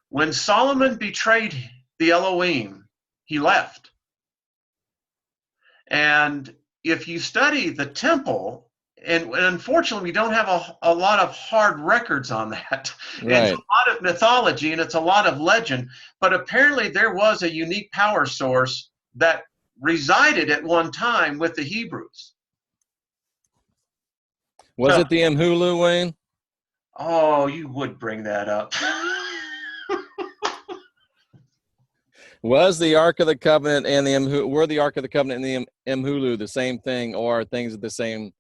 When Solomon betrayed the Elohim, he left. And if you study the temple, and unfortunately we don't have a lot of hard records on that. Right. It's a lot of mythology and it's a lot of legend, but apparently there was a unique power source that resided at one time with the Hebrews. Was it the Mhulu, Wayne? Oh, you would bring that up. Was the Ark of the Covenant and the Mhulu, were the Ark of the Covenant and the Mhulu the same thing, or things of the same?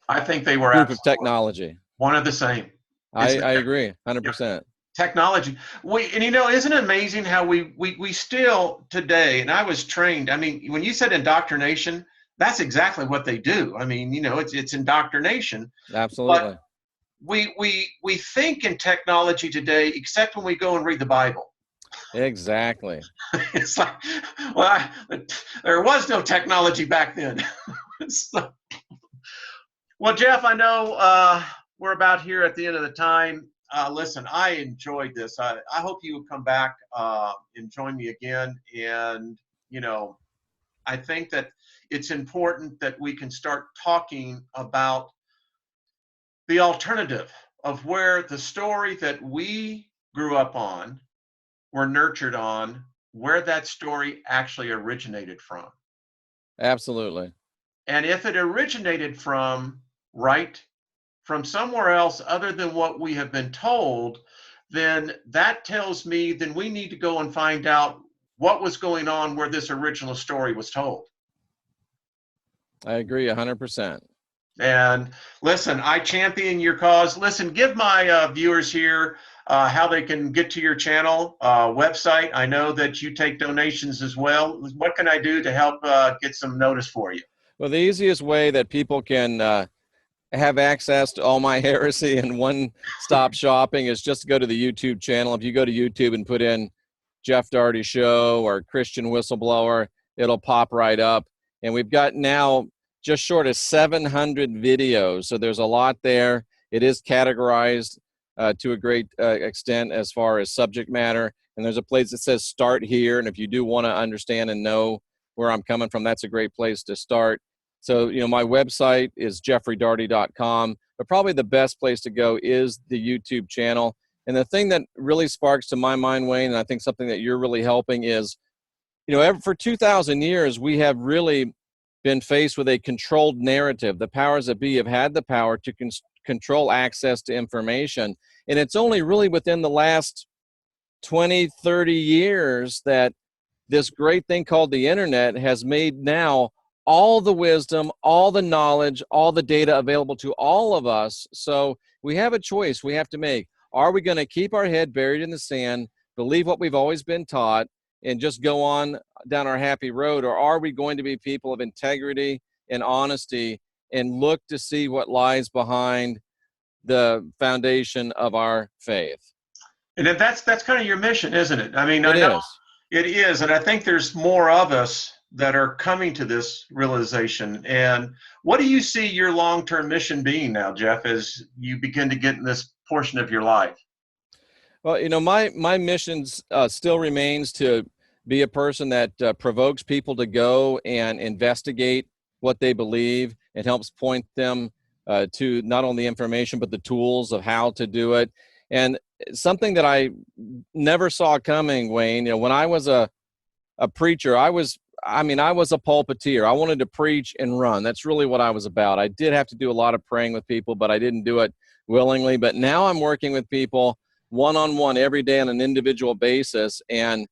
I think they were group of technology. One of the same. I agree, 100%. Yeah. Technology. And you know, isn't it amazing how we still today, and I was trained, I mean, when you said indoctrination, that's exactly what they do. I mean, you know, it's indoctrination. Absolutely. But we think in technology today, except when we go and read the Bible. Exactly. It's like, well, there was no technology back then. So, well, Jeff, I know we're about here at the end of the time. Listen, I enjoyed this. I hope you will come back and join me again. And, you know, I think that it's important that we can start talking about the alternative of where the story that we grew up on, were nurtured on, where that story actually originated from. Absolutely. And if it originated from somewhere else other than what we have been told, then that tells me then we need to go and find out what was going on where this original story was told. I agree 100%. And listen, I champion your cause. Listen, give my viewers here how they can get to your channel, website. I know that you take donations as well. What can I do to help get some notice for you? Well, the easiest way that people can have access to all my heresy in one-stop shopping is just to go to the YouTube channel. If you go to YouTube and put in Jeff Daugherty Show or Christian Whistleblower, it'll pop right up. And we've got now just short of 700 videos. So there's a lot there. It is categorized to a great extent as far as subject matter. And there's a place that says start here. And if you do want to understand and know where I'm coming from, that's a great place to start. So, you know, my website is jeffreydaugherty.com, but probably the best place to go is the YouTube channel. And the thing that really sparks to my mind, Wayne, and I think something that you're really helping is, you know, for 2,000 years, we have really been faced with a controlled narrative. The powers that be have had the power to control access to information. And it's only really within the last 20, 30 years that this great thing called the internet has made now all the wisdom, all the knowledge, all the data available to all of us. So we have a choice we have to make. Are we going to keep our head buried in the sand, believe what we've always been taught, and just go on down our happy road? Or are we going to be people of integrity and honesty and look to see what lies behind the foundation of our faith? And that's kind of your mission, isn't it? I mean, I It know is. it is, and I think there's more of us that are coming to this realization. And what do you see your long-term mission being now, Jeff, as you begin to get in this portion of your life? Well, you know, my mission still remains to be a person that provokes people to go and investigate what they believe and helps point them to not only information but the tools of how to do it. And something that I never saw coming, Wayne, you know, when I was a preacher, I was a pulpiteer. I wanted to preach and run. That's really what I was about. I did have to do a lot of praying with people, but I didn't do it willingly. But now I'm working with people one-on-one every day on an individual basis. And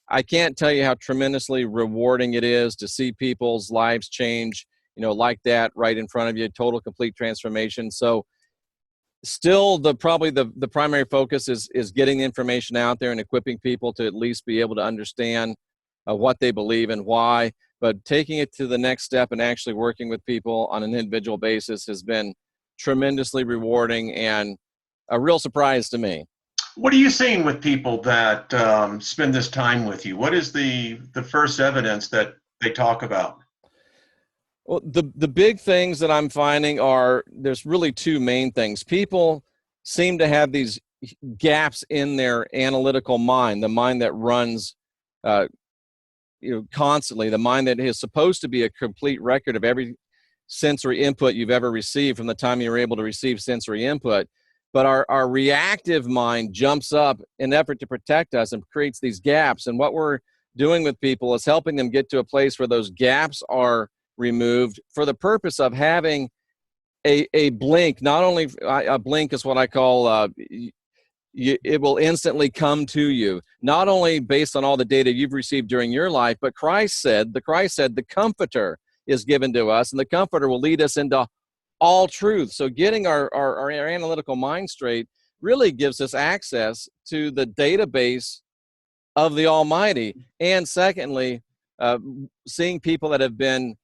I can't tell you how tremendously rewarding it is to see people's lives change, you know, like that right in front of you, total, complete transformation. So still probably the primary focus is getting the information out there and equipping people to at least be able to understand what they believe and why. But taking it to the next step and actually working with people on an individual basis has been tremendously rewarding and a real surprise to me. What are you seeing with people that spend this time with you? What is the first evidence that they talk about? Well, the big things that I'm finding there's really two main things. People seem to have these gaps in their analytical mind, the mind that runs constantly, the mind that is supposed to be a complete record of every sensory input you've ever received from the time you were able to receive sensory input. But our reactive mind jumps up in effort to protect us and creates these gaps. And what we're doing with people is helping them get to a place where those gaps are removed for the purpose of having a blink. Not only a blink is what I call it will instantly come to you, not only based on all the data you've received during your life, but Christ said the Comforter is given to us, and the Comforter will lead us into all truth. So getting our analytical mind straight really gives us access to the database of the Almighty. And secondly, seeing people that have been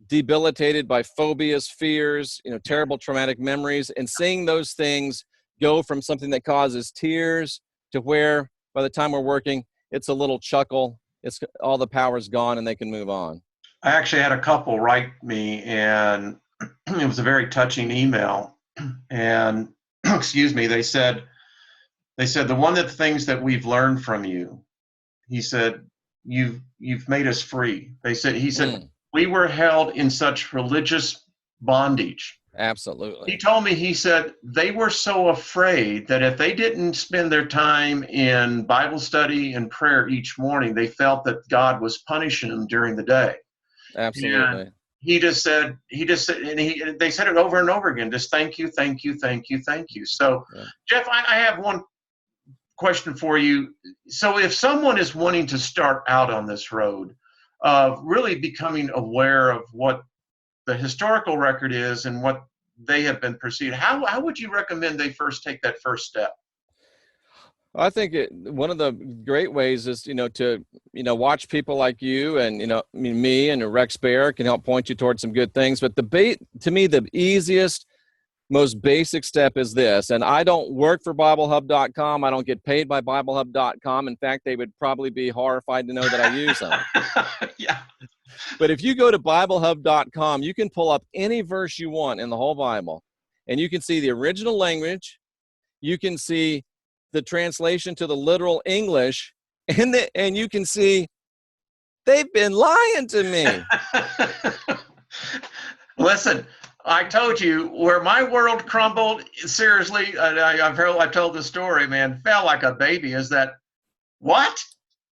debilitated by phobias, fears, terrible traumatic memories, and seeing those things go from something that causes tears to where by the time we're working, it's a little chuckle, it's all the power's gone and they can move on. I actually had a couple write me, and it was a very touching email. And excuse me, they said the one of the things that we've learned from you, he said, you've made us free. He said, we were held in such religious bondage. Absolutely. He told me, he said, they were so afraid that if they didn't spend their time in Bible study and prayer each morning, they felt that God was punishing them during the day. Absolutely. And they said it over and over again, just thank you, thank you, thank you, thank you. So, yeah. Jeff, I have one question for you. So if someone is wanting to start out on this road of really becoming aware of what the historical record is and what they have been perceived, how would you recommend they first take that first step? I think one of the great ways is, to watch people like you and, me and Rex Bear can help point you towards some good things. But to me, the easiest, most basic step is this. And I don't work for BibleHub.com. I don't get paid by BibleHub.com. In fact, they would probably be horrified to know that I use them. Yeah. But if you go to BibleHub.com, you can pull up any verse you want in the whole Bible. And you can see the original language. You can see the translation to the literal English, and you can see they've been lying to me. Listen, I told you where my world crumbled, seriously, I've told the story, man, fell like a baby, is that, what?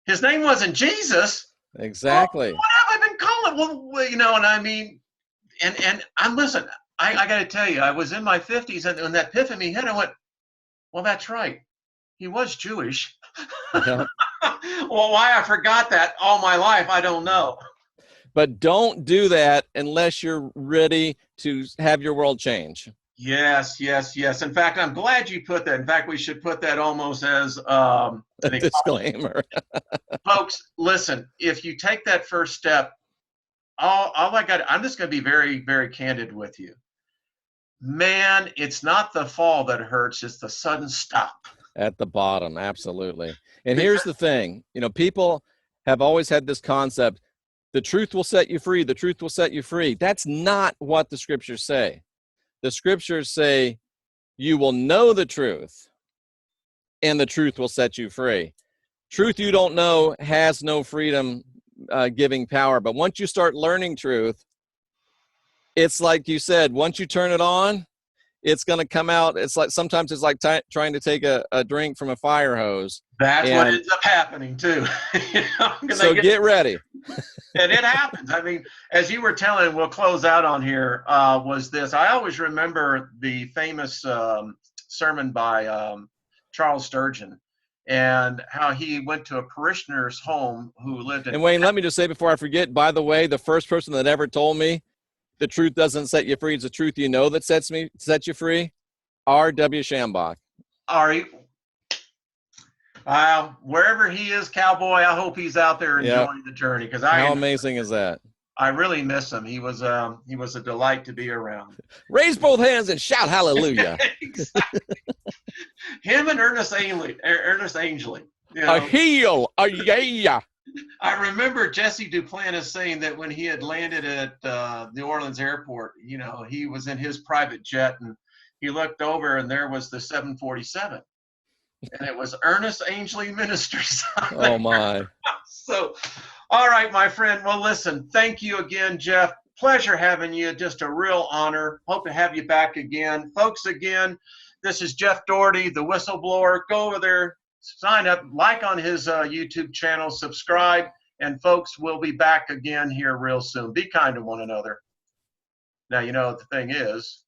His name wasn't Jesus? Exactly. Well, what have I been calling? Well, and I mean, and listen, I got to tell you, I was in my 50s, and when that epiphany hit, I went, well, that's right. He was Jewish. Yeah. Well, why I forgot that all my life, I don't know. But don't do that unless you're ready to have your world change. Yes, yes, yes. In fact, I'm glad you put that. In fact, we should put that almost as A disclaimer. folks, listen, if you take that first step, all I got, I'm just going to be very, very candid with you. Man, it's not the fall that hurts, it's the sudden stop. At the bottom, absolutely. And Because, here's the thing, people have always had this concept, the truth will set you free, the truth will set you free. That's not what the scriptures say. The scriptures say you will know the truth and the truth will set you free. Truth you don't know has no freedom giving power. But once you start learning truth, it's like you said, once you turn it on, it's going to come out. It's like sometimes it's like trying to take a drink from a fire hose. that's what ends up happening too. So get ready. And it happens. I mean, as you were telling, we'll close out on here, was this. I always remember the famous sermon by Charles Sturgeon and how he went to a parishioner's home who lived in. And Wayne, let me just say before I forget, by the way, the first person that ever told me the truth doesn't set you free, it's the truth you know that sets you free, R.W. Shambach. Ari, wherever he is, cowboy, I hope he's out there enjoying the journey. Because how amazing is that? I really miss him. He was a delight to be around. Raise both hands and shout hallelujah. Exactly. Him and Ernest Angley. A heel, a yeah. I remember Jesse Duplantis saying that when he had landed at the Orleans airport, he was in his private jet and he looked over and there was the 747. And it was Ernest Angley Ministries. Oh, my. So, all right, my friend. Well, listen, thank you again, Jeff. Pleasure having you. Just a real honor. Hope to have you back again. Folks, again, this is Jeff Daugherty, the Whistleblower. Go over there, sign up, like on his YouTube channel, subscribe, and folks, we'll be back again here real soon. Be kind to one another. Now, the thing is,